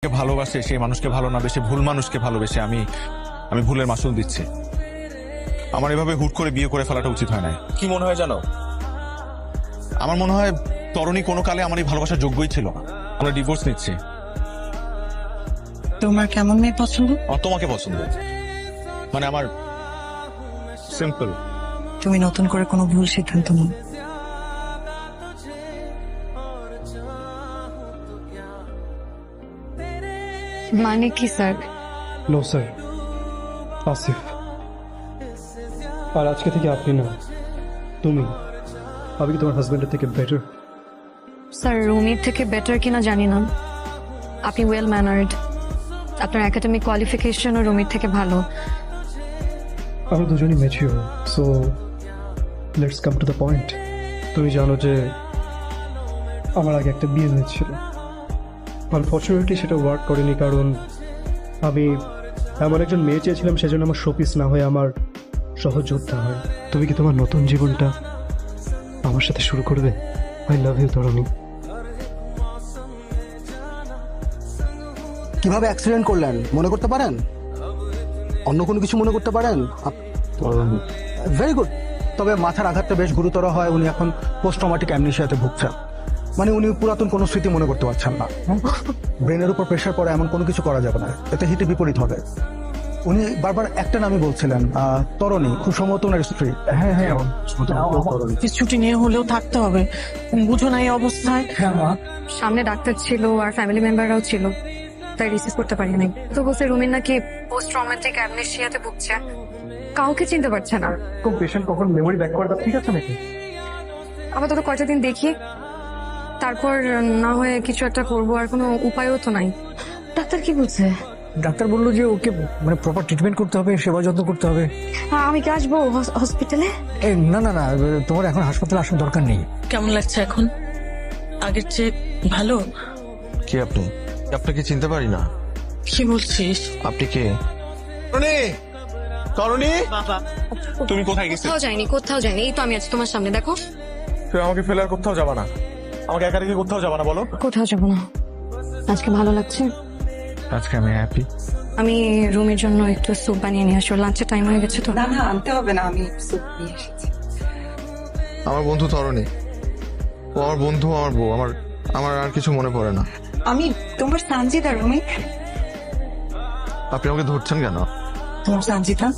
ভালোবাসে সেই মানুষকে ভালো না বেশি ভুল মানুষকে ভালোবেসে আমি আমি ভুলের মাসুল দিচ্ছি। আমার এভাবে হুট করে বিয়ে করে ফেলাটা উচিত হয় না। কি মনে হয় জানো, আমার মনে হয় তরুণী কোনো কালে আমার এই ভালোবাসার যোগ্যই ছিল না। আমরা ডিভোর্স নিচ্ছি। তোমার কেমন মেয়ে পছন্দ? আমার তোমাকে পছন্দ, মানে আমার সিম্পল। তুমি নতুন করে কোনো ভুল সিদ্ধান্ত নাও। মানে কি স্যার? No sir, Asif. আর আজকে থেকে আপনি না, তুমি। আমি কি তোমার হাজবেন্ডের থেকে বেটার? স্যার রুমির থেকে বেটার কিনা জানি না, আপনি ওয়েল ম্যানার্ড, আপনার একাডেমিক কোয়ালিফিকেশনও রুমির থেকে ভালো। আমরা দুজনই mature, so let's come to the point. তুমি জানো যে আমার আগে একটা বিয়ে হয়েছিল, আনফর্চুনেটলি সেটা ওয়ার্ক করেনি, কারণ আমি এমন একজন মেয়ে চেয়েছিলাম সেজন্য আমার শোপিস না হয়ে আমার সহযোদ্ধা হয়। তুমি কি তোমার নতুন জীবনটা আমার সাথে শুরু করবে? আই লাভ ইউ তরুণী। কিভাবে অ্যাক্সিডেন্ট করলেন মনে করতে পারেন? অন্য কোনো কিছু মনে করতে পারেন? Very good. তবে মাথার আঘাতটা বেশ গুরুতর হয়, উনি এখন পোস্ট ট্রমাটিক অ্যামনেশিয়াতে ভুগছেন। মানে উনি পুরাতন কোনো স্মৃতি মনে করতে পারছেন না। ব্রেনের উপর প্রেশার পড়ে এমন কোনো কিছু করা যাবে না, এতে হিতে বিপরীত হবে। উনি বারবার একটা নামই বলছিলেন, তরণী, খুব সম্ভবত ওনার স্ত্রী। হ্যাঁ হ্যাঁ, অফিস ছুটি নিয়ে হলেও থাকতে হবে, বুঝো না এই অবস্থায়। সামনে ডাক্তার ছিল আর ফ্যামিলি মেম্বাররাও ছিল, তাই রিসিভ করতে পারি নাই। তো বলছে রুমির নাকি পোস্ট ট্রমাটিক অ্যামনেশিয়াতে ভুগছে, কাউকে চিনতে পারছে না। কোন পেশেন্ট কখন মেমোরি ব্যাক করাটা ঠিক আছে নাকি? আবার তো কয়টা দিন দেখি, তারপর না হয়ে কিছু একটা করবো, আর কোনো উপায়ও তো নাই। ডাক্তার কি বলছে? ডাক্তার বললো যে ওকে মানে প্রপার ট্রিটমেন্ট করতে হবে, সেবা যত্ন করতে হবে। আমি কি আসবো হসপিটালে? না না না, তোমার এখন হাসপাতালে আসার দরকার নেই। কেমন লাগছে এখন? আগের চেয়ে ভালো? কে আপনি? আপনাকে চিনতে পারি না। কি বলছিস? আপনি কে? তরুণী, বাবা, তুমি কোথায় গেছিলে? কোথাও যায়নি, এই তো আমি আছি তোমার সামনে, দেখো। তুমি আমাকে ফেলে আর কোথাও যাবা না, আমাকে একা রেখে কোথাও যাবা না, বলো। কোথাও যাবো না, আজকে ভালো লাগছে। আজকে আমি হ্যাপি। আমি রুমের জন্য একটু স্যুপ বানিয়ে নিয়ে আসবো, লাঞ্চের টাইম হয়ে গেছে তো। না না, আনতে হবে না, আমি স্যুপ নিয়ে এসেছি। আমার বন্ধু তরণী, ও আমার বন্ধু, আমার বউ, আমার আমার আর কিছু মনে পড়ে না। আমি তোমার সানজিদা। রুমি, আপনি আমাকে ধরছেন কেন? তোমার সানজিদা?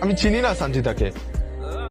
আমি চিনি না সঞ্জিতাকে।